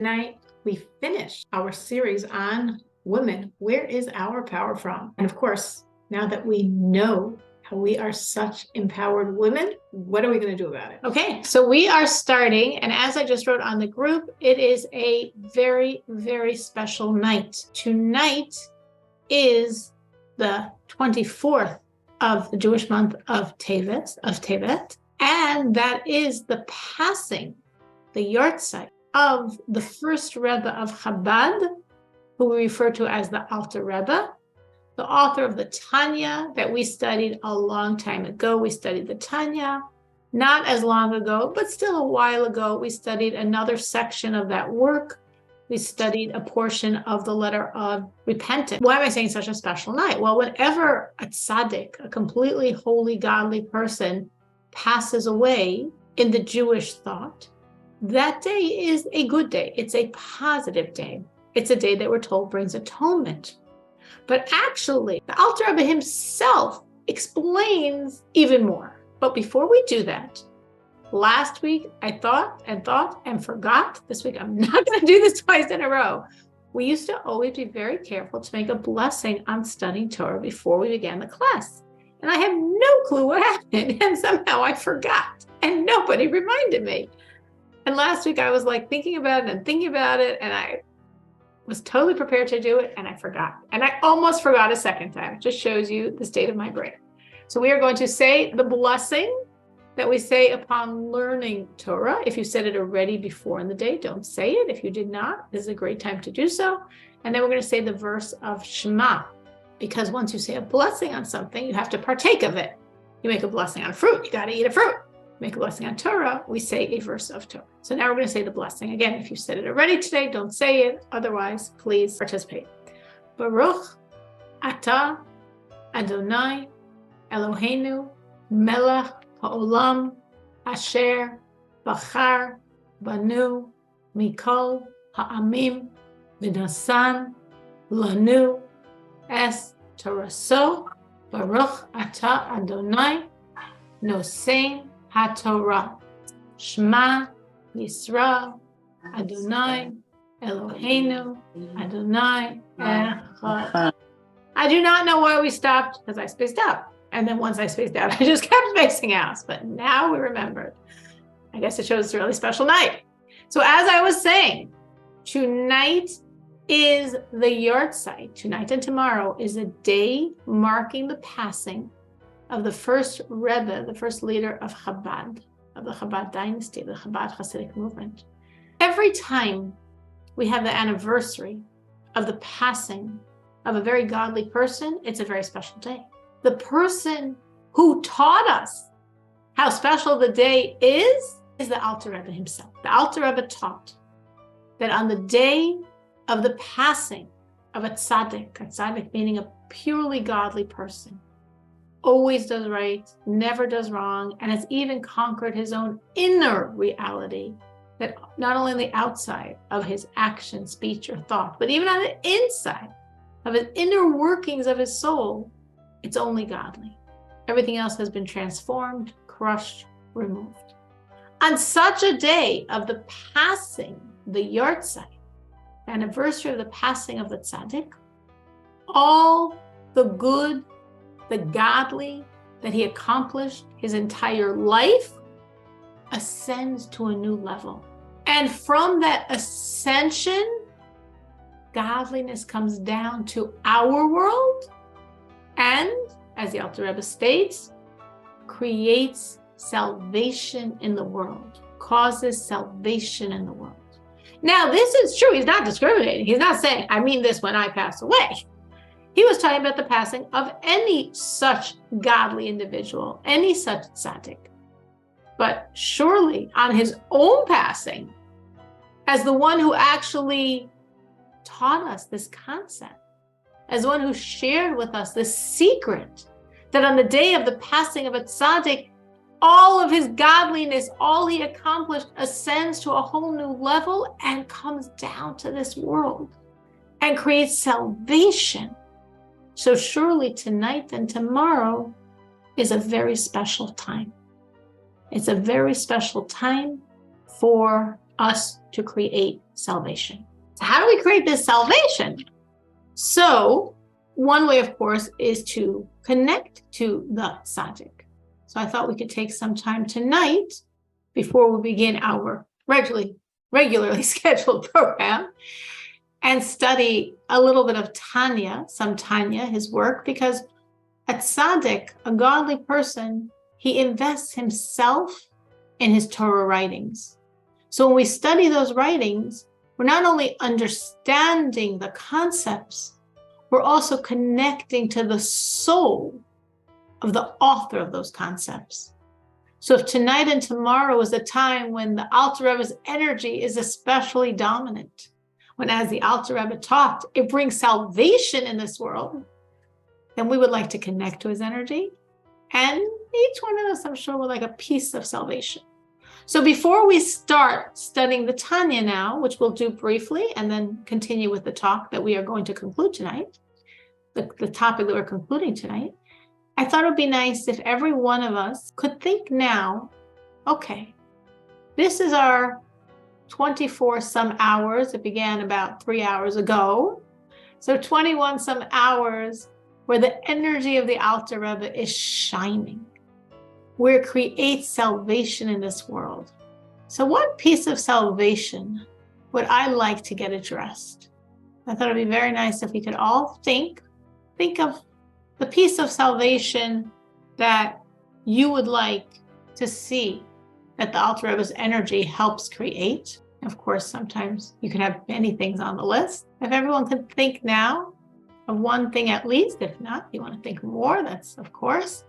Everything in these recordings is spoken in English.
Tonight, we finished our series on women. Where is our power from? And of course, now that we know how we are such empowered women, what are we going to do about it? Okay, so we are starting, and as I just wrote on the group, it is a very, very special night. Tonight is the 24th of the Jewish month of Tevet, and that is the passing, the yahrzeit of the first Rebbe of Chabad, who we refer to as the Alter Rebbe, the author of the Tanya that we studied a long time ago. We studied the Tanya not as long ago, but still a while ago. We studied another section of that work. We studied a portion of the letter of repentance. Why am I saying such a special night? Well, whenever a tzaddik, a completely holy, godly person, passes away in the Jewish thought, that day is a good day. It's a positive day. It's a day that we're told brings atonement. But actually, the Alter Rebbe himself explains even more. But before we do that, last week I thought and forgot. This week I'm not going to do this twice in a row. We used to always be very careful to make a blessing on studying Torah before we began the class. And I have no clue what happened. And somehow I forgot. And nobody reminded me. And last week I was like thinking about it, and I was totally prepared to do it, and I forgot. And I almost forgot a second time. It just shows you the state of my brain. So we are going to say the blessing that we say upon learning Torah. If you said it already before in the day, don't say it. If you did not, this is a great time to do so. And then we're going to say the verse of Shema, because once you say a blessing on something, you have to partake of it. You make a blessing on fruit, you got to eat a fruit. Make a blessing on Torah, we say a verse of Torah. So now we're going to say the blessing. Again, if you said it already today, don't say it. Otherwise, please participate. Baruch atah Adonai Eloheinu melech ha'olam asher bachar banu mikol ha'amim v'nasan lanu es toraso. Baruch atah Adonai nosein HaTorah, Shema Yisrael, Adonai, Eloheinu, Adonai, Echad. I do not know why we stopped, because I spaced out. And then once I spaced out, I just kept spacing out. But now we remembered. I guess it shows it's a really special night. So as I was saying, tonight is the yahrzeit. Tonight and tomorrow is a day marking the passing of the first Rebbe, the first leader of Chabad, of the Chabad dynasty, the Chabad Hasidic movement. Every time we have the anniversary of the passing of a very godly person, it's a very special day. The person who taught us how special the day is the Alter Rebbe himself. The Alter Rebbe taught that on the day of the passing of a tzaddik meaning a purely godly person, always does right, never does wrong, and has even conquered his own inner reality, that not only on the outside of his action, speech, or thought, but even on the inside of his inner workings of his soul, it's only godly. Everything else has been transformed, crushed, removed. On such a day of the passing, the yahrzeit, the anniversary of the passing of the tzaddik, all the good, the godly that he accomplished his entire life ascends to a new level. And from that ascension, godliness comes down to our world and, as the Alter Rebbe states, creates salvation in the world, causes salvation in the world. Now, this is true. He's not discriminating. He's not saying, I mean this when I pass away. He was talking about the passing of any such godly individual, any such tzaddik. But surely on his own passing, as the one who actually taught us this concept, as one who shared with us this secret, that on the day of the passing of a tzaddik, all of his godliness, all he accomplished ascends to a whole new level and comes down to this world and creates salvation. So surely tonight and tomorrow is a very special time. It's a very special time for us to create salvation. So how do we create this salvation? So one way, of course, is to connect to the tzaddik. So I thought we could take some time tonight before we begin our regularly scheduled program and study a little bit of Tanya, his work, because a tzaddik, a godly person, he invests himself in his Torah writings. So when we study those writings, we're not only understanding the concepts, we're also connecting to the soul of the author of those concepts. So if tonight and tomorrow is a time when the Alter Rebbe's energy is especially dominant, when, as the Alter Rebbe talked, it brings salvation in this world, then we would like to connect to his energy. And each one of us, I'm sure, would like a piece of salvation. So before we start studying the Tanya now, which we'll do briefly, and then continue with the talk that we are going to conclude tonight, the topic that we're concluding tonight, I thought it would be nice if every one of us could think now, okay, this is our 24 some hours. It began about 3 hours ago. So 21 some hours where the energy of the Alter Rebbe is shining, where it creates salvation in this world. So what piece of salvation would I like to get addressed? I thought it'd be very nice if we could all think of the piece of salvation that you would like to see that the Alter Rebbe's energy helps create. Of course, sometimes you can have many things on the list. If everyone could think now of one thing at least, if not, you want to think more, that's of course.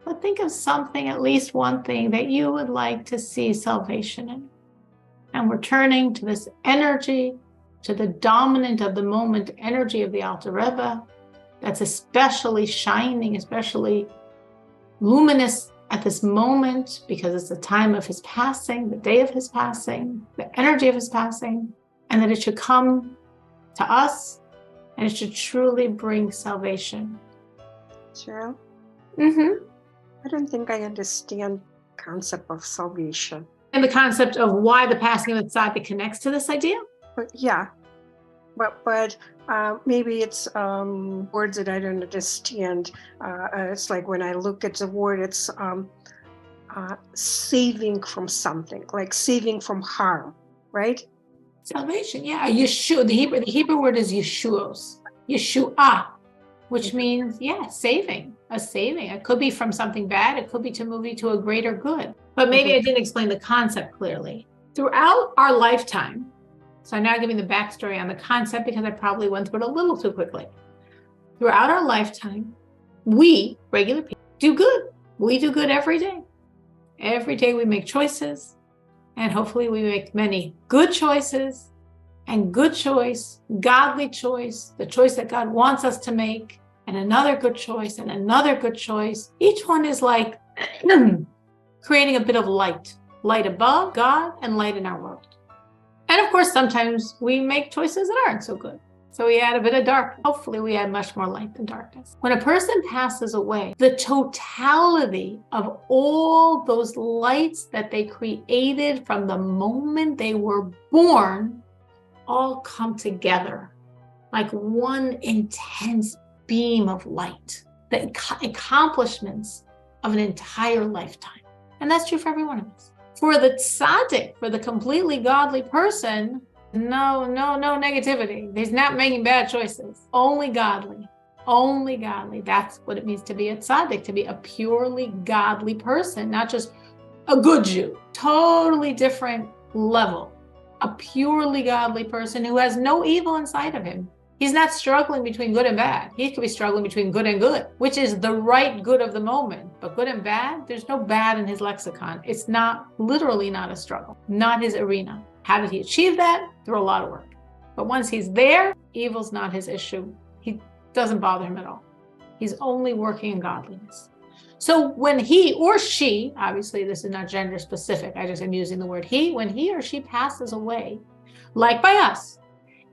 But think of something, at least one thing that you would like to see salvation in. And we're turning to this energy, to the dominant of the moment energy of the Alter Rebbe, that's especially shining, especially luminous at this moment, because it's the time of his passing, the day of his passing, the energy of his passing, and that it should come to us and it should truly bring salvation. Cheryl? Mm-hmm. I don't think I understand the concept of salvation. And the concept of why the passing of the tzaddik connects to this idea? But yeah, but maybe it's words that I don't understand. It's like when I look at the word, it's saving from something, like saving from harm, right? Salvation, yeah. Yeshua, the Hebrew word is Yeshuos, Yeshua, which means, yeah, saving, a saving. It could be from something bad. It could be to move you to a greater good. But maybe I didn't explain the concept clearly. Throughout our lifetime, so I'm now giving the backstory on the concept because I probably went through it a little too quickly. Throughout our lifetime, we, regular people, do good. We do good every day. Every day we make choices, and hopefully we make many good choices, and good choice, godly choice, the choice that God wants us to make, and another good choice, and another good choice. Each one is like creating a bit of light above God and light in our world. And of course, sometimes we make choices that aren't so good. So we add a bit of dark. Hopefully we add much more light than darkness. When a person passes away, the totality of all those lights that they created from the moment they were born all come together like one intense beam of light, the accomplishments of an entire lifetime. And that's true for every one of us. For the tzaddik, for the completely godly person, no negativity. He's not making bad choices. Only godly. That's what it means to be a tzaddik, to be a purely godly person, not just a good Jew. Totally different level. A purely godly person who has no evil inside of him. He's not struggling between good and bad. He could be struggling between good and good, which is the right good of the moment. But good and bad, there's no bad in his lexicon. It's literally not a struggle, not his arena. How did he achieve that? Through a lot of work. But once he's there, evil's not his issue. He doesn't bother him at all. He's only working in godliness. So when he or she, obviously this is not gender specific, I just am using the word he, when he or she passes away, like by us,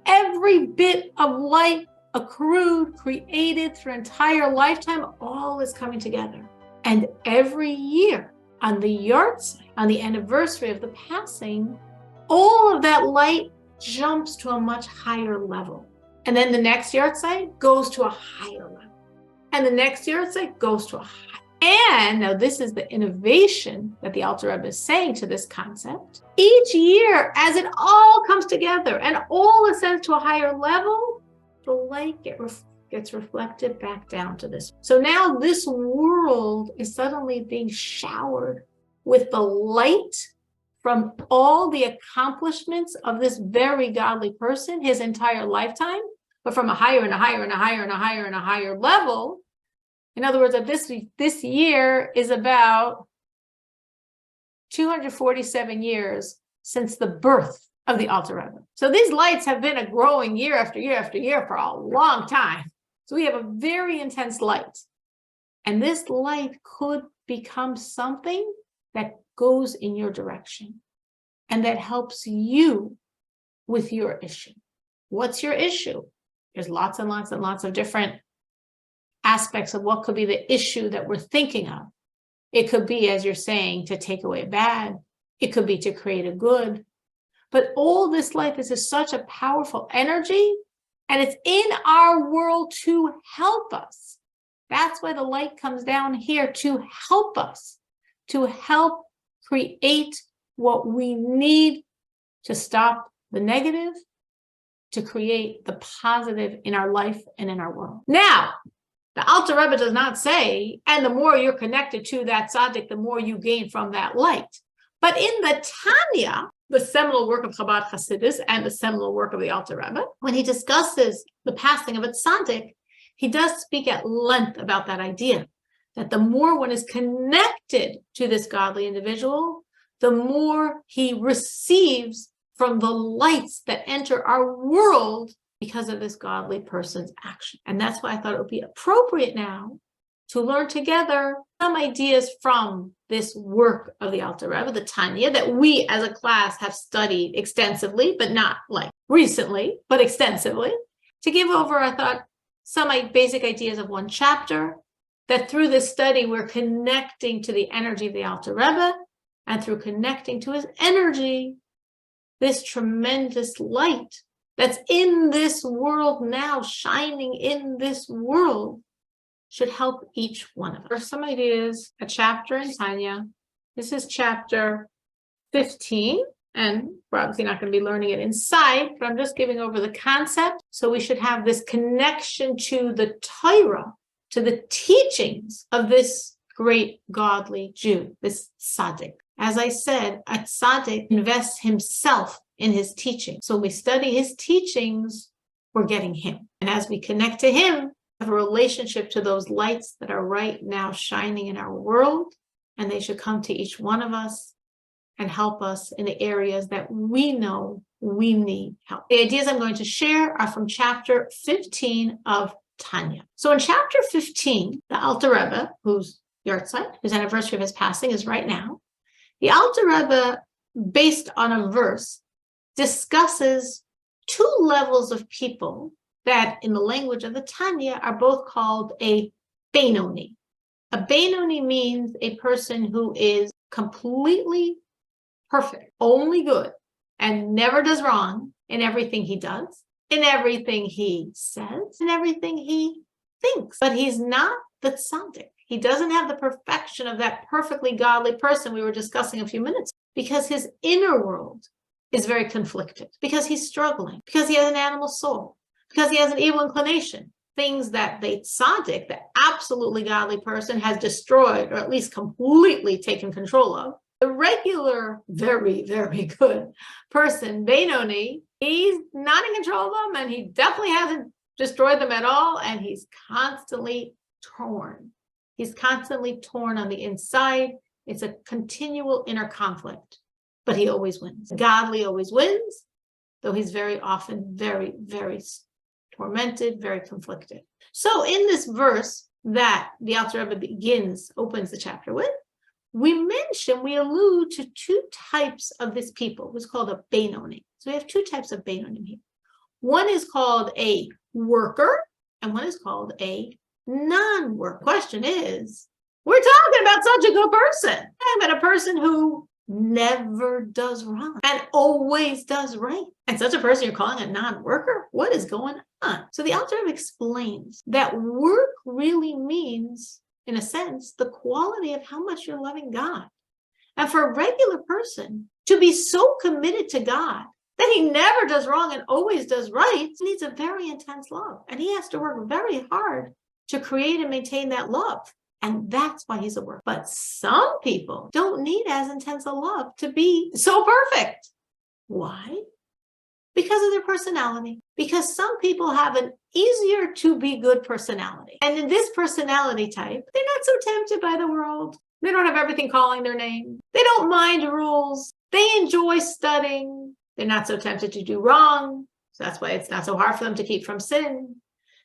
every bit of light accrued, created through an entire lifetime, all is coming together. And every year on the yahrzeit, on the anniversary of the passing, all of that light jumps to a much higher level. And then the next yahrzeit goes to a higher level. And the next yahrzeit goes to a higher. And now this is the innovation that the Alter Rebbe is saying to this concept. Each year, as it all comes together and all ascends to a higher level, the light gets reflected back down to this. So now this world is suddenly being showered with the light from all the accomplishments of this very godly person, his entire lifetime, but from a higher and a higher and a higher and a higher and a higher level. In other words, this year is about 247 years since the birth of the Alter Rebbe. So these lights have been growing year after year after year for a long time. So we have a very intense light. And this light could become something that goes in your direction and that helps you with your issue. What's your issue? There's lots and lots and lots of different aspects of what could be the issue that we're thinking of. It could be, as you're saying, to take away bad. It could be to create a good. But all this light, this is such a powerful energy, and it's in our world to help us. That's why the light comes down here, to help us, to help create what we need to stop the negative, to create the positive in our life and in our world. Now, the Alter Rebbe does not say, and the more you're connected to that tzaddik, the more you gain from that light. But in the Tanya, the seminal work of Chabad Hasidus and the seminal work of the Alter Rebbe, when he discusses the passing of a tzaddik, he does speak at length about that idea, that the more one is connected to this godly individual, the more he receives from the lights that enter our world because of this godly person's action. And that's why I thought it would be appropriate now to learn together some ideas from this work of the Alter Rebbe, the Tanya, that we as a class have studied extensively, but not like recently, but extensively, to give over, I thought, some basic ideas of one chapter, that through this study, we're connecting to the energy of the Alter Rebbe, and through connecting to his energy, this tremendous light that's in this world now, shining in this world, should help each one of us. There's some ideas, a chapter in Tanya. This is chapter 15, and we're obviously not going to be learning it inside, but I'm just giving over the concept. So we should have this connection to the Torah, to the teachings of this great godly Jew, this tzaddik. As I said, a tzaddik invests himself in his teaching. So when we study his teachings, we're getting him. And as we connect to him, we have a relationship to those lights that are right now shining in our world, and they should come to each one of us and help us in the areas that we know we need help. The ideas I'm going to share are from chapter 15 of Tanya. So in chapter 15, the Alter Rebbe, whose yahrzeit, whose anniversary of his passing is right now, the Alter Rebbe, based on a verse, discusses two levels of people that in the language of the Tanya are both called a Benoni. A Benoni means a person who is completely perfect, only good, and never does wrong in everything he does, in everything he says, in everything he thinks. But he's not the tzaddik. He doesn't have the perfection of that perfectly godly person we were discussing a few minutes ago, because his inner world is very conflicted, because he's struggling, because he has an animal soul, because he has an evil inclination, things that the tzaddik, the absolutely godly person, has destroyed or at least completely taken control of. The regular, very, very good person, Benoni, he's not in control of them, and he definitely hasn't destroyed them at all, and he's constantly torn. He's constantly torn on the inside. It's a continual inner conflict, but he always wins. Godly always wins, though he's very often very, very tormented, very conflicted. So in this verse that the Alter Rebbe opens the chapter with, we allude to two types of this people, who's called a Benoni. So we have two types of Benoni here. One is called a worker, and one is called a non-worker. Question is, we're talking about such a good person. I'm about a person who never does wrong and always does right. And such a person you're calling a non-worker? What is going on? So the Alter Rebbe explains that work really means, in a sense, the quality of how much you're loving God. And for a regular person to be so committed to God that he never does wrong and always does right, needs a very intense love. And he has to work very hard to create and maintain that love. And that's why he's a worker. But some people don't need as intense a love to be so perfect. Why? Because of their personality. Because some people have an easier to be good personality. And in this personality type, they're not so tempted by the world. They don't have everything calling their name. They don't mind rules. They enjoy studying. They're not so tempted to do wrong. So that's why it's not so hard for them to keep from sin.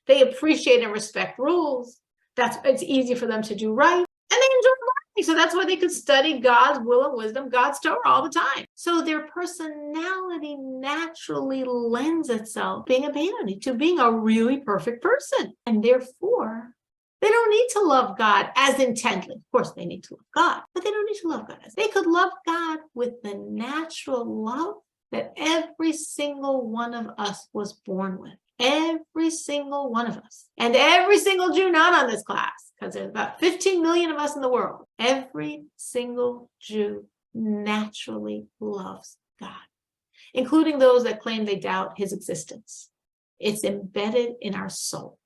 They appreciate and respect rules. It's easy for them to do right. And they enjoy learning. So that's why they could study God's will and wisdom, God's Torah all the time. So their personality naturally lends itself to being a really perfect person. And therefore, they don't need to love God as intently. Of course, they need to love God, but they don't need to love God as. They could love God with the natural love that every single one of us was born with. Every single one of us. And every single Jew not on this class, because there's about 15 million of us in the world. Every single Jew naturally loves God, including those that claim they doubt his existence. It's embedded in our soul.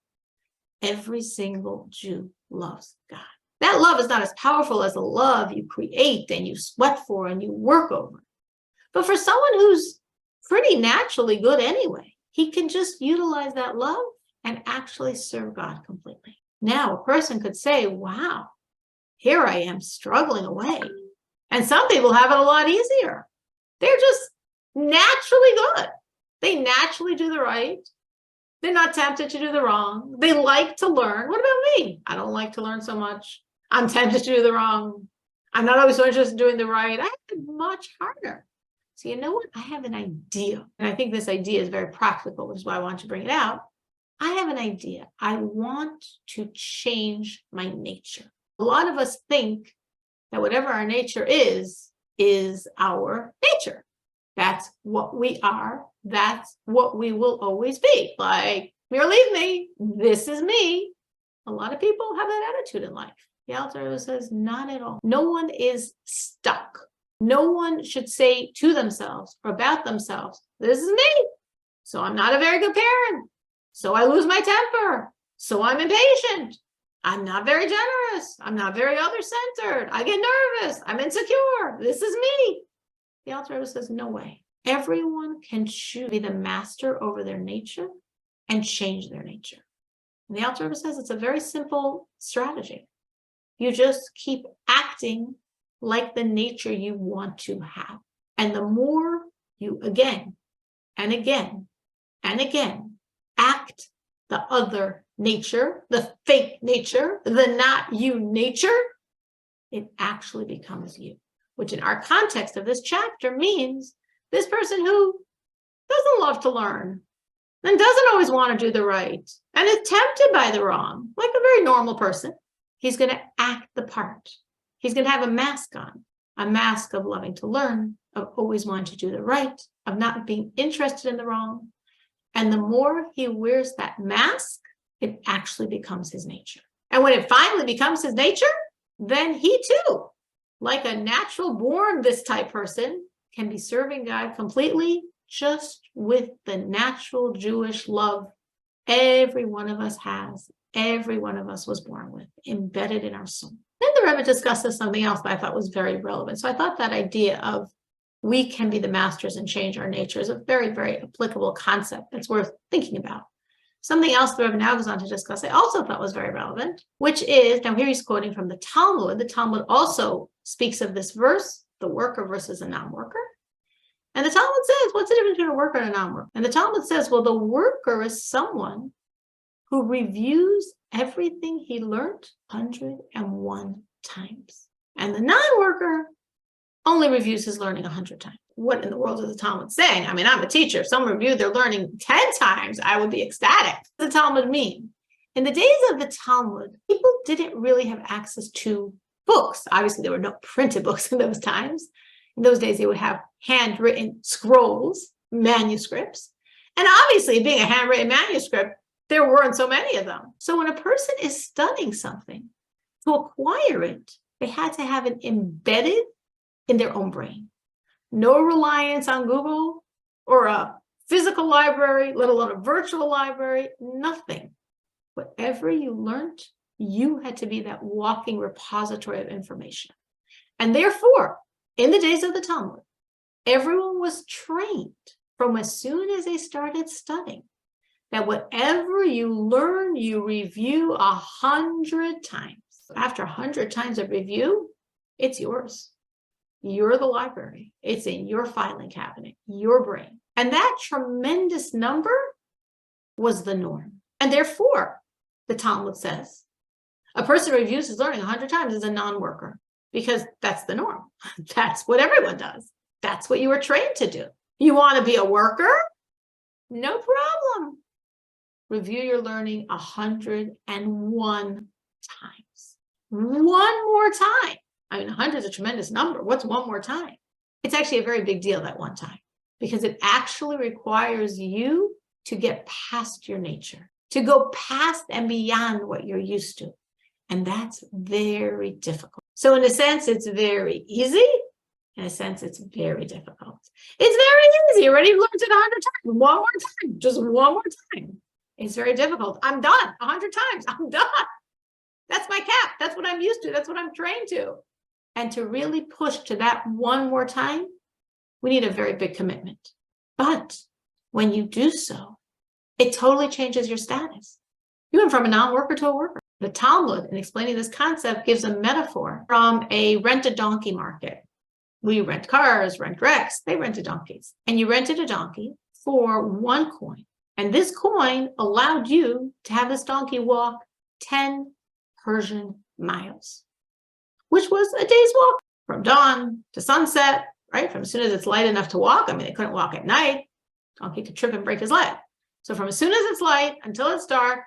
Every single Jew loves God. That love is not as powerful as the love you create and you sweat for and you work over. But for someone who's pretty naturally good anyway, he can just utilize that love and actually serve God completely. Now, a person could say, wow, here I am struggling away. And some people have it a lot easier. They're just naturally good. They naturally do the right. They're not tempted to do the wrong. They like to learn. What about me? I don't like to learn so much. I'm tempted to do the wrong. I'm not always so interested in doing the right. I have it much harder. So you know what? I have an idea. And I think this idea is very practical, which is why I want to bring it out. I have an idea. I want to change my nature. A lot of us think that whatever our nature is our nature. That's what we are. That's what we will always be. Like, here, leave me. This is me. A lot of people have that attitude in life. The Alter Rebbe says, not at all. No one is stuck. No one should say to themselves or about themselves, this is me. So I'm not a very good parent. So I lose my temper. So I'm impatient. I'm not very generous. I'm not very other-centered. I get nervous. I'm insecure. This is me. The Alter Rebbe says, no way. Everyone can choose to be the master over their nature and change their nature. And the Alter Rebbe says it's a very simple strategy. You just keep acting like the nature you want to have. And the more you again and again and again act the other nature, the fake nature, the not you nature, it actually becomes you, which in our context of this chapter means this person who doesn't love to learn and doesn't always want to do the right and is tempted by the wrong, like a very normal person, he's going to act the part. He's going to have a mask on, a mask of loving to learn, of always wanting to do the right, of not being interested in the wrong. And the more he wears that mask, it actually becomes his nature. And when it finally becomes his nature, then he too, like a natural born this type person, can be serving God completely just with the natural Jewish love every one of us has, every one of us was born with, embedded in our soul. Then the Rebbe discusses something else that I thought was very relevant. So I thought that idea of we can be the masters and change our nature is a very, very applicable concept that's worth thinking about. Something else the Rebbe now goes on to discuss I also thought was very relevant, which is, now here he's quoting from the Talmud. The Talmud also speaks of this verse, the worker versus a non-worker. And the Talmud says, what's the difference between a worker and a non-worker? And the Talmud says, well, the worker is someone who reviews everything he learned 101 times. And the non-worker only reviews his learning 100 times. What in the world is the Talmud saying? I mean, I'm a teacher. If someone reviewed their learning 10 times, I would be ecstatic. What does the Talmud mean? In the days of the Talmud, people didn't really have access to books. Obviously, there were no printed books in those times. In those days, they would have handwritten scrolls, manuscripts. And obviously, being a handwritten manuscript, there weren't so many of them. So when a person is studying something, to acquire it, they had to have it embedded in their own brain. No reliance on Google or a physical library, let alone a virtual library, nothing. Whatever you learned, you had to be that walking repository of information. And therefore, in the days of the Talmud, everyone was trained from as soon as they started studying that whatever you learn, you review 100 times. After 100 times of review, it's yours. You're the library. It's in your filing cabinet, your brain. And that tremendous number was the norm. And therefore, the Talmud says, a person who reviews his learning 100 times is a non-worker, because that's the norm. That's what everyone does. That's what you were trained to do. You want to be a worker? No problem. Review your learning 101 times. One more time. I mean, 100 is a tremendous number. What's one more time? It's actually a very big deal, that one time, because it actually requires you to get past your nature, to go past and beyond what you're used to. And that's very difficult. So in a sense, it's very easy. In a sense, it's very difficult. It's very easy. You already learned it 100 times. One more time. Just one more time. It's very difficult. I'm done 100 times. I'm done. That's my cap. That's what I'm used to. That's what I'm trained to. And to really push to that one more time, we need a very big commitment. But when you do so, it totally changes your status. You went from a non-worker to a worker. The Talmud, in explaining this concept, gives a metaphor from a rent-a-donkey market. We rent cars, rent wrecks, they rented donkeys. And you rented a donkey for 1 coin. And this coin allowed you to have this donkey walk 10 Persian miles, which was a day's walk from dawn to sunset, right? From as soon as it's light enough to walk. I mean, it couldn't walk at night. Donkey could trip and break his leg. So from as soon as it's light until it's dark,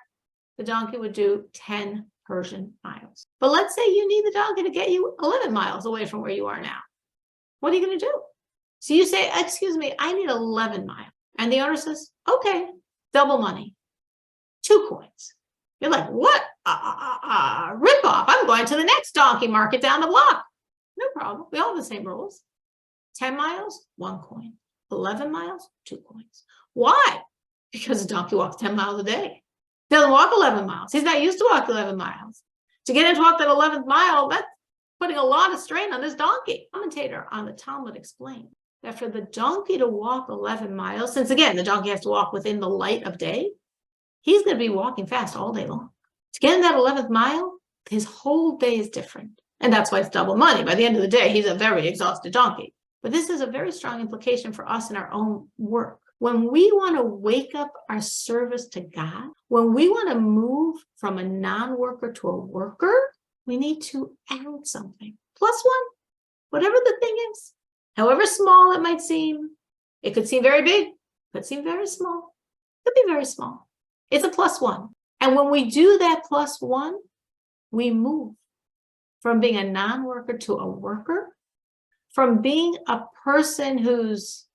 the donkey would do 10 Persian miles. But let's say you need the donkey to get you 11 miles away from where you are now. What are you going to do? So you say, excuse me, I need 11 miles. And the owner says, okay, double money, 2 coins. You're like, what? Rip off. I'm going to the next donkey market down the block. No problem. We all have the same rules. 10 miles, 1 coin. 11 miles, 2 coins. Why? Because the donkey walks 10 miles a day. Doesn't walk 11 miles. He's not used to walk 11 miles. To get him to walk that 11th mile, that's putting a lot of strain on this donkey. Commentator on the Talmud explained that for the donkey to walk 11 miles, since again, the donkey has to walk within the light of day, he's going to be walking fast all day long. To get in that 11th mile, his whole day is different. And that's why it's double money. By the end of the day, he's a very exhausted donkey. But this is a very strong implication for us in our own work. When we want to wake up our service to God, when we want to move from a non-worker to a worker, we need to add something. +1, whatever the thing is. However small it might seem. It could seem very big, could seem very small. It could be very small. It's a +1. And when we do that +1, we move from being a non-worker to a worker, from being a person who's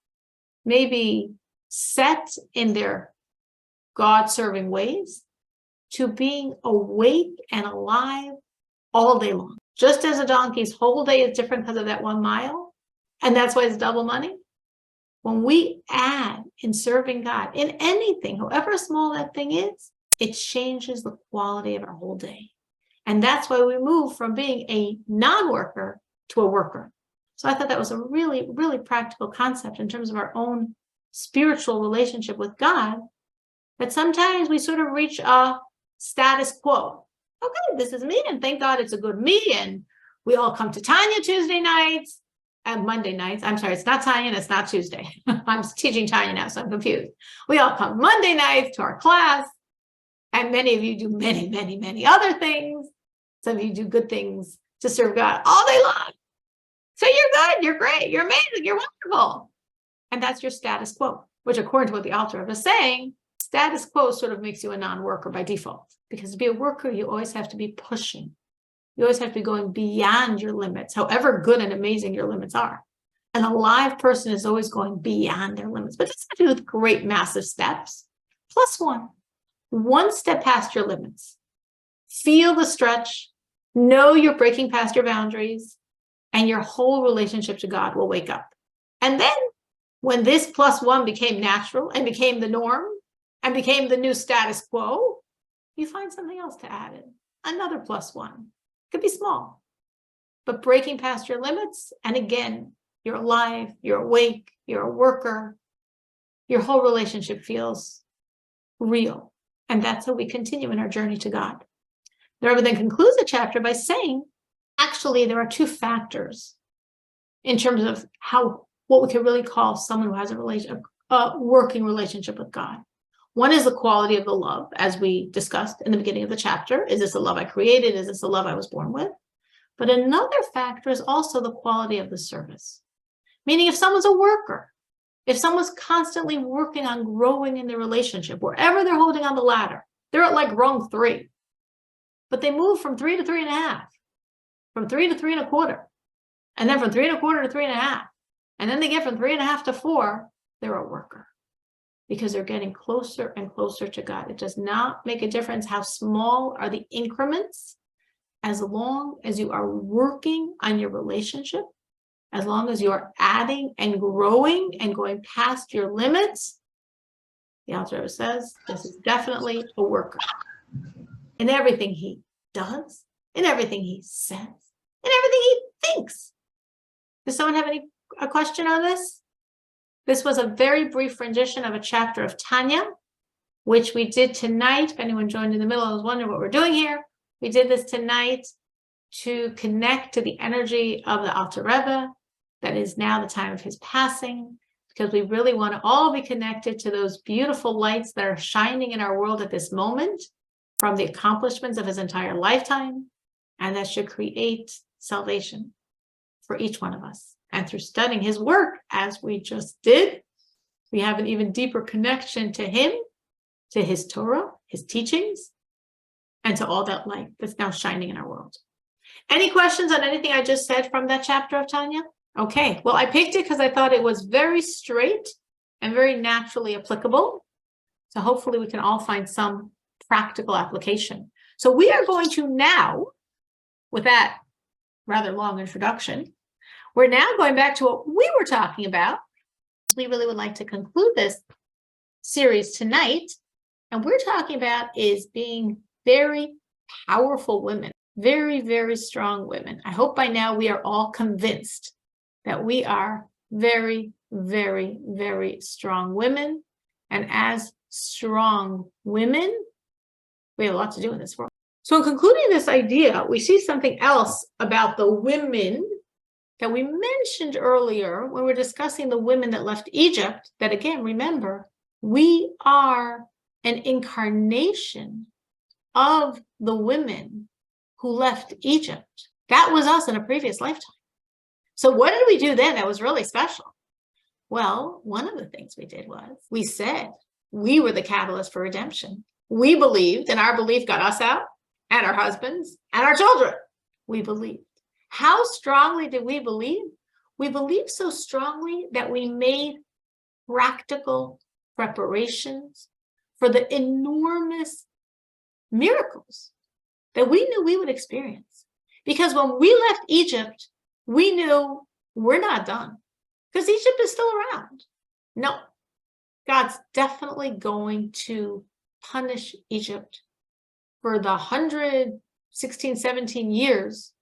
maybe set in their God-serving ways, to being awake and alive all day long. Just as a donkey's whole day is different because of that 1 mile, and that's why it's double money. When we add in serving God, in anything, however small that thing is, it changes the quality of our whole day. And that's why we move from being a non-worker to a worker. So I thought that was a really, really practical concept in terms of our own spiritual relationship with God, that sometimes we sort of reach a status quo. Okay, this is me, and thank God it's a good me, and we all come to Tanya Tuesday nights and Monday nights. I'm sorry, it's not Tanya and it's not Tuesday. I'm teaching Tanya now, so I'm confused. We all come Monday nights to our class, and many of you do many, many, many other things. Some of you do good things to serve God all day long. So you're good, you're great, you're amazing, you're wonderful. And that's your status quo, which according to what the author is saying, status quo sort of makes you a non-worker by default. Because to be a worker, you always have to be pushing. You always have to be going beyond your limits, however good and amazing your limits are. An alive person is always going beyond their limits, but this has to do with great, massive steps. Plus one step past your limits. Feel the stretch, know you're breaking past your boundaries, and your whole relationship to God will wake up. And then when this +1 became natural and became the norm and became the new status quo, you find something else to add in, another +1. It could be small, but breaking past your limits, and again, you're alive, you're awake, you're a worker, your whole relationship feels real. And that's how we continue in our journey to God. The Rebbe then concludes the chapter by saying, actually, there are two factors in terms of what we could really call someone who has a working relationship with God. One is the quality of the love, as we discussed in the beginning of the chapter. Is this a love I created? Is this a love I was born with? But another factor is also the quality of the service. Meaning if someone's a worker, if someone's constantly working on growing in their relationship, wherever they're holding on the ladder, they're at like rung 3, but they move from 3 to 3.5, from 3 to 3 1/4, and then from 3 1/4 to 3.5, and then they get from 3.5 to 4, they're a worker because they're getting closer and closer to God. It does not make a difference how small are the increments, as long as you are working on your relationship, as long as you are adding and growing and going past your limits. The Alter Rebbe says this is definitely a worker. In everything he does, in everything he says, in everything he thinks. Does someone have a question on this? This was a very brief rendition of a chapter of Tanya, which we did tonight. If anyone joined in the middle and was wondering what we're doing here, we did this tonight to connect to the energy of the Alter Rebbe. That is now the time of his passing, because we really want to all be connected to those beautiful lights that are shining in our world at this moment from the accomplishments of his entire lifetime, and that should create salvation for each one of us. And through studying his work, as we just did, we have an even deeper connection to him, to his Torah, his teachings, and to all that light that's now shining in our world. Any questions on anything I just said from that chapter of Tanya? Okay, well, I picked it because I thought it was very straight and very naturally applicable. So hopefully we can all find some practical application. So we are going to now, with that rather long introduction, we're now going back to what we were talking about. We really would like to conclude this series tonight. And we're talking about is being very powerful women, very, very strong women. I hope by now we are all convinced that we are very, very, very strong women. And as strong women, we have a lot to do in this world. So in concluding this idea, we see something else about the women that we mentioned earlier when we're discussing the women that left Egypt, that again, remember, we are an incarnation of the women who left Egypt. That was us in a previous lifetime. So what did we do then that was really special? Well, one of the things we did was we said we were the catalyst for redemption. We believed, and our belief got us out, and our husbands, and our children. We believed. How strongly did we believe? We believed so strongly that we made practical preparations for the enormous miracles that we knew we would experience. Because when we left Egypt, we knew we're not done, because Egypt is still around. No, God's definitely going to punish Egypt for the 116, 17 years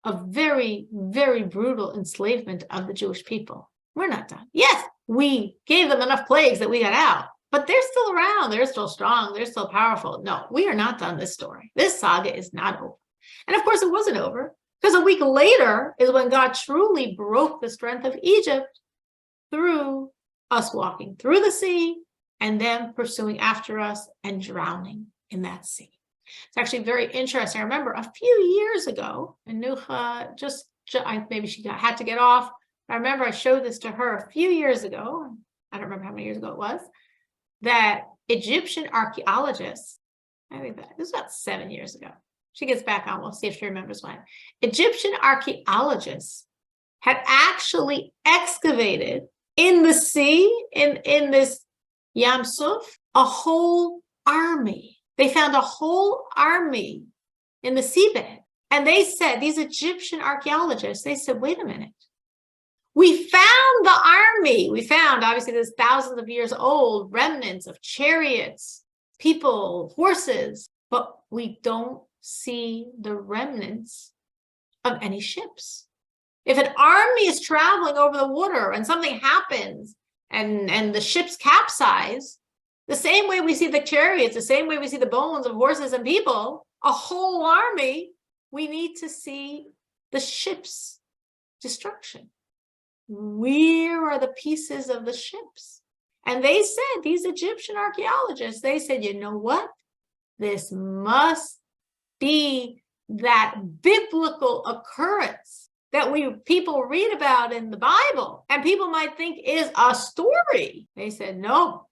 of very, very brutal enslavement of the Jewish people. We're not done. Yes, we gave them enough plagues that we got out, but they're still around. They're still strong. They're still powerful. No, we are not done this story. This saga is not over. And of course, it wasn't over, because a week later is when God truly broke the strength of Egypt through us walking through the sea and them pursuing after us and drowning in that sea. It's actually very interesting. I remember a few years ago, and Nucha maybe she had to get off. I remember I showed this to her a few years ago. I don't remember how many years ago it was, that Egyptian archaeologists, I think that this was about 7 years ago. She gets back on. We'll see if she remembers when. Egyptian archaeologists had actually excavated in the sea, in this Yam Suf, a whole army. They found a whole army in the seabed. And they said, these Egyptian archaeologists, they said, wait a minute. We found the army. We found, obviously, this thousands of years old remnants of chariots, people, horses, but we don't see the remnants of any ships. If an army is traveling over the water and something happens and the ships capsize, the same way we see the chariots, the same way we see the bones of horses and people, a whole army, we need to see the ship's destruction. Where are the pieces of the ships? And they said, these Egyptian archaeologists, they said, you know what? This must be that biblical occurrence that people read about in the Bible and people might think is a story. They said, no,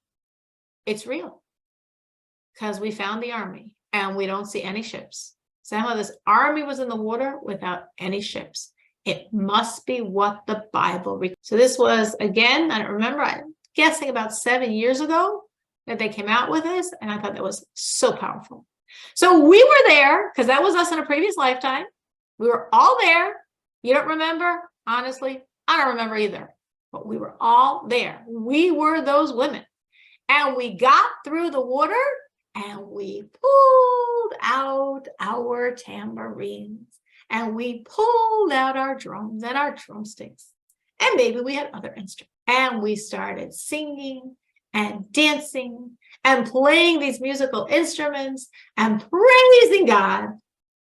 it's real, because we found the army and we don't see any ships. Somehow this army was in the water without any ships. It must be what the Bible records. So this was, again, I don't remember, I'm guessing about 7 years ago that they came out with this, and I thought that was so powerful. So we were there, because that was us in a previous lifetime. We were all there. You don't remember? Honestly, I don't remember either. But we were all there. We were those women. And we got through the water, and we pulled out our tambourines. And we pulled out our drums and our drumsticks. And maybe we had other instruments. And we started singing and dancing and playing these musical instruments and praising God. And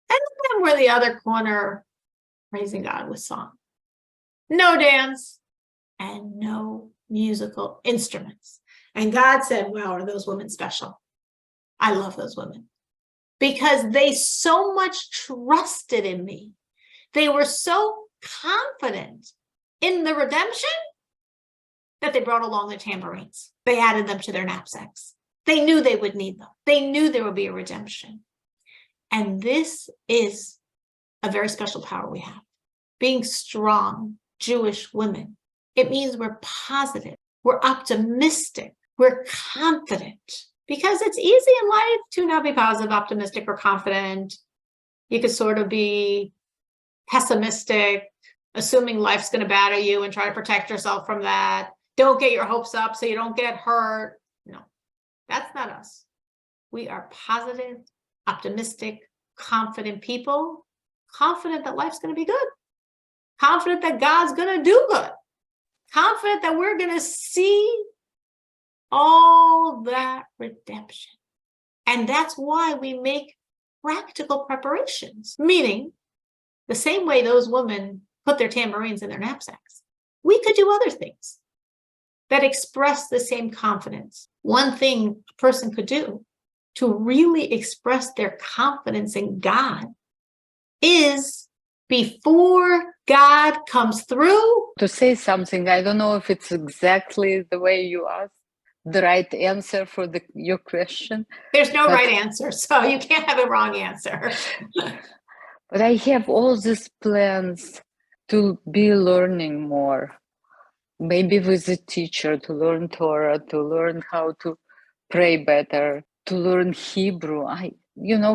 then we're the other corner praising God with song. No dance and no musical instruments. And God said, wow, are those women special? I love those women. Because they so much trusted in me. They were so confident in the redemption that they brought along their tambourines. They added them to their knapsacks. They knew they would need them. They knew there would be a redemption. And this is a very special power we have. Being strong Jewish women. It means we're positive. We're optimistic. We're confident. Because it's easy in life to not be positive, optimistic, or confident. You could sort of be pessimistic, assuming life's going to batter you and try to protect yourself from that. Don't get your hopes up so you don't get hurt. No, that's not us. We are positive, optimistic, confident people, confident that life's going to be good, confident that God's going to do good, confident that we're going to see all that redemption. And that's why we make practical preparations, meaning the same way those women put their tambourines in their knapsacks, we could do other things that express the same confidence. One thing a person could do to really express their confidence in God is, before God comes through, to say something. I don't know if it's exactly the way you asked, the right answer for your question. There's no right answer, so you can't have a wrong answer. But I have all these plans to be learning more. Maybe with a teacher, to learn Torah, to learn how to pray better, to learn Hebrew.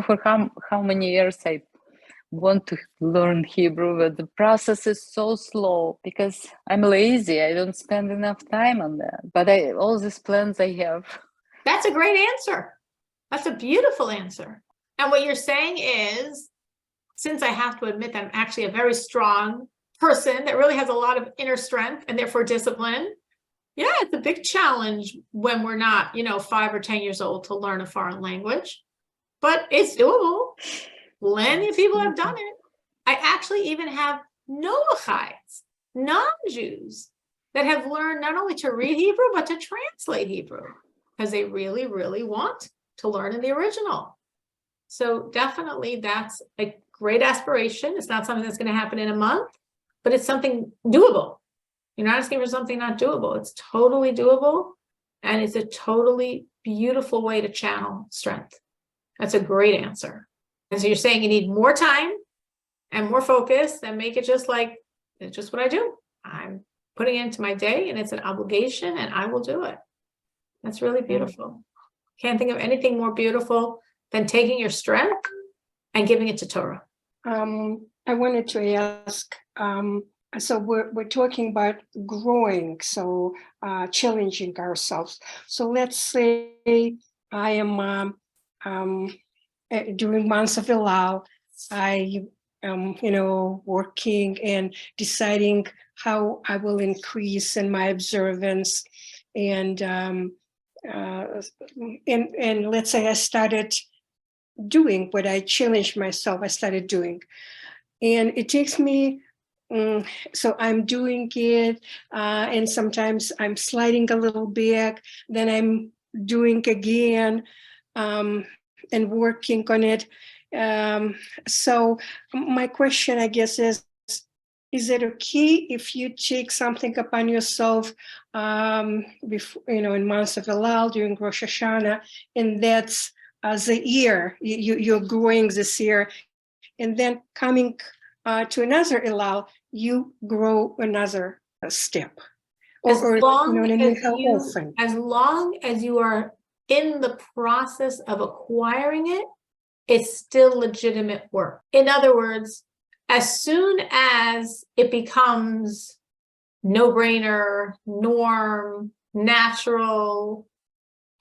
For how many years I want to learn Hebrew, but the process is so slow because I'm lazy. I don't spend enough time on that. But all these plans I have. That's a great answer. That's a beautiful answer. And what you're saying is, since I have to admit that I'm actually a very strong person that really has a lot of inner strength and therefore discipline, yeah, it's a big challenge when we're not, 5 or 10 years old to learn a foreign language, but it's doable. Plenty of people have done it. I actually even have Noachites, non-Jews, that have learned not only to read Hebrew, but to translate Hebrew, because they really, really want to learn in the original. So definitely that's a great aspiration. It's not something that's going to happen in a month, but it's something doable. You're not asking for something not doable. It's totally doable. And it's a totally beautiful way to channel strength. That's a great answer. And so you're saying you need more time and more focus, and make it just like It's just what I do. I'm putting it into my day, and it's an obligation, and I will do it. That's really beautiful. Can't think of anything more beautiful than taking your strength and giving it to Torah. I wanted to ask, so we're talking about growing, so challenging ourselves. So let's say I am during months of Elul, I am, working and deciding how I will increase in my observance, and let's say I started doing what I challenged myself. I started doing, and it takes me. So I'm doing it, and sometimes I'm sliding a little back. Then I'm doing again, and working on it. So my question, I guess, is it okay if you take something upon yourself, before, in months of Elul, during Rosh Hashanah, and that's the year you're growing this year, and then coming to another Elul, you grow another step. As long as you are in the process of acquiring it, it's still legitimate work. In other words, as soon as it becomes no-brainer, norm, natural,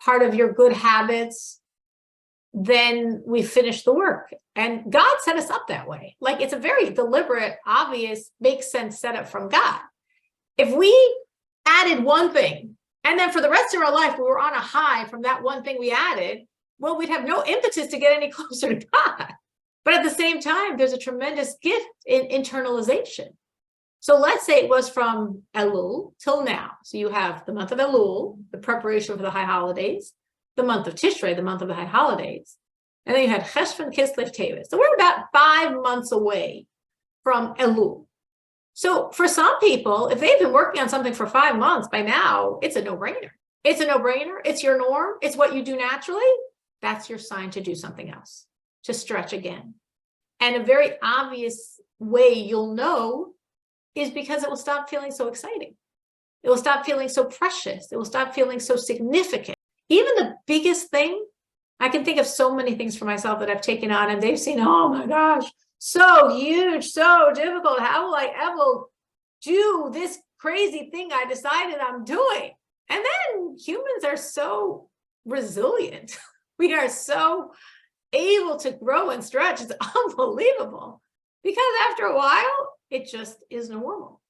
part of your good habits, then we finish the work. And God set us up that way. Like, it's a very deliberate, obvious, makes sense setup from God. If we added one thing, and then for the rest of our life, we were on a high from that one thing we added, well, we'd have no impetus to get any closer to God. But at the same time, there's a tremendous gift in internalization. So let's say it was from Elul till now. So you have the month of Elul, the preparation for the high holidays, the month of Tishrei, the month of the high holidays, and then you had Cheshvan, Kislev, Tevet. So we're about 5 months away from Elul. So for some people, if they've been working on something for 5 months, by now, it's a no-brainer. It's a no-brainer. It's your norm. It's what you do naturally. That's your sign to do something else, to stretch again. And a very obvious way you'll know is because it will stop feeling so exciting. It will stop feeling so precious. It will stop feeling so significant. Even the biggest thing, I can think of so many things for myself that I've taken on, and they've seen, oh my gosh, so huge, so difficult. How will I ever do this crazy thing I decided I'm doing? And then humans are so resilient. We are so able to grow and stretch. It's unbelievable. Because after a while, it just is normal.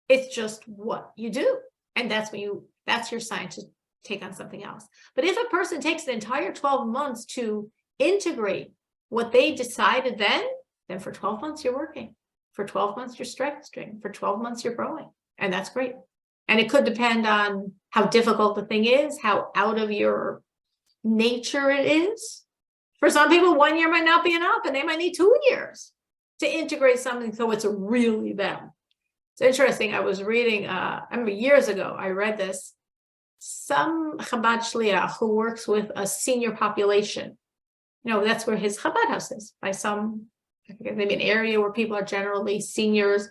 It's just what you do. And that's your sign to take on something else. But if a person takes an entire 12 months to integrate what they decided then for 12 months you're working. For 12 months you're stretching. For 12 months you're growing. And that's great. And it could depend on how difficult the thing is, how out of your nature it is. For some people, 1 year might not be enough, and they might need 2 years to integrate something so it's really them. It's interesting. I was reading, I remember years ago, I read this. Some Chabad Shliach who works with a senior population, that's where his Chabad house is, by some, I think maybe an area where people are generally seniors.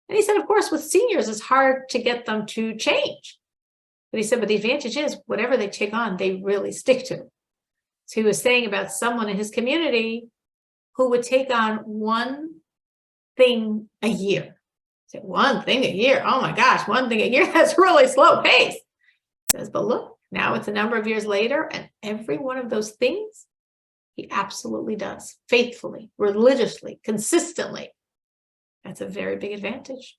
And he said, of course, with seniors, it's hard to get them to change. But he said, but the advantage is whatever they take on, they really stick to. So he was saying about someone in his community who would take on one thing a year. Say, one thing a year? Oh my gosh, one thing a year? That's really slow pace. He says, but look, now it's a number of years later, and every one of those things he absolutely does, faithfully, religiously, consistently. That's a very big advantage.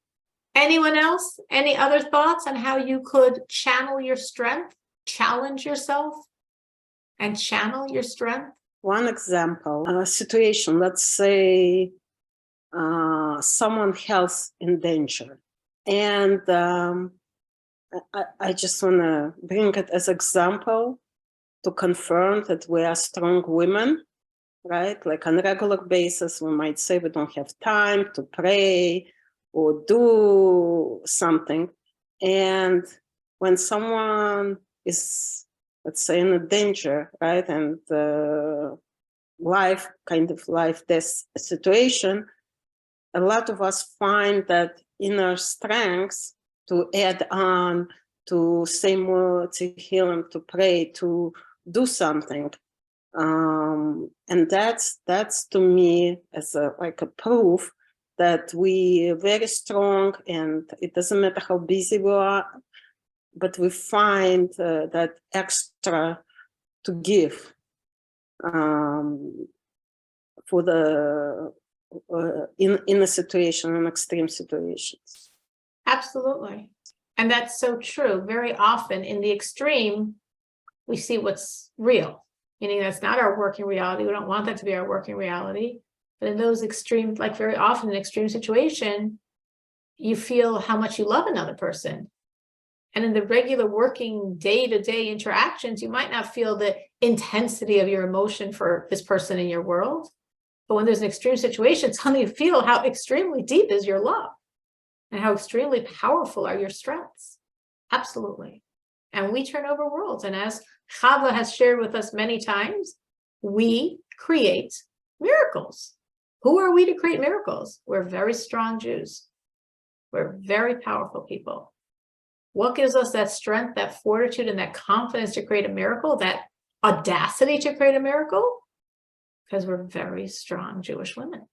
Anyone else? Any other thoughts on how you could channel your strength, challenge yourself, and channel your strength? One example, a situation, let's say someone's health in danger. And I just want to bring it as example to confirm that we are strong women, right? Like on a regular basis, we might say we don't have time to pray or do something. And when someone is, let's say, in a danger, right? And life-death situation, a lot of us find that inner strength to add on, to say more, to heal, to pray, to do something. And that's to me as like a proof that we are very strong, and it doesn't matter how busy we are, but we find that extra to give for the in a situation, in extreme situations. Absolutely. And that's so true. Very often in the extreme, we see what's real, meaning that's not our working reality. We don't want that to be our working reality. But in those extreme, like very often in an extreme situation, you feel how much you love another person. And in the regular working day-to-day interactions, you might not feel the intensity of your emotion for this person in your world. But when there's an extreme situation, suddenly you feel how extremely deep is your love and how extremely powerful are your strengths. Absolutely. And we turn over worlds. And as Chava has shared with us many times, we create miracles. Who are we to create miracles? We're very strong Jews. We're very powerful people. What gives us that strength, that fortitude, and that confidence to create a miracle, that audacity to create a miracle? Because we're very strong Jewish women.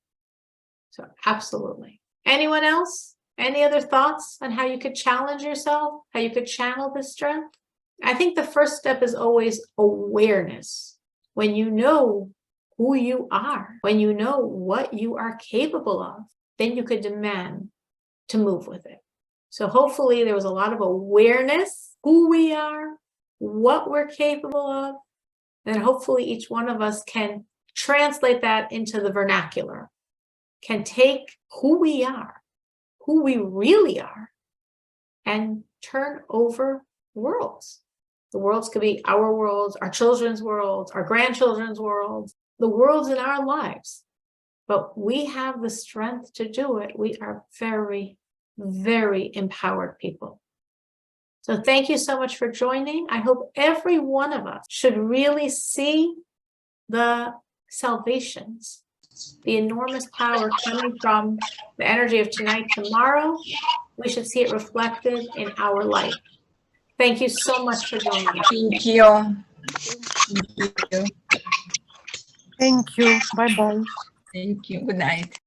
So absolutely. Anyone else? Any other thoughts on how you could challenge yourself, how you could channel this strength? I think the first step is always awareness. When you know who you are, when you know what you are capable of, then you could demand to move with it. So hopefully there was a lot of awareness, who we are, what we're capable of, and hopefully each one of us can translate that into the vernacular, can take who we are, who we really are, and turn over worlds. The worlds could be our worlds, our children's worlds, our grandchildren's worlds, the worlds in our lives. But we have the strength to do it. We are very, very empowered people. So thank you so much for joining. I hope every one of us should really see the salvations, the enormous power coming from the energy of tonight, tomorrow. We should see it reflected in our life. Thank you so much for joining. Thank you. Thank you. Thank you. Bye-bye. Thank you. Good night.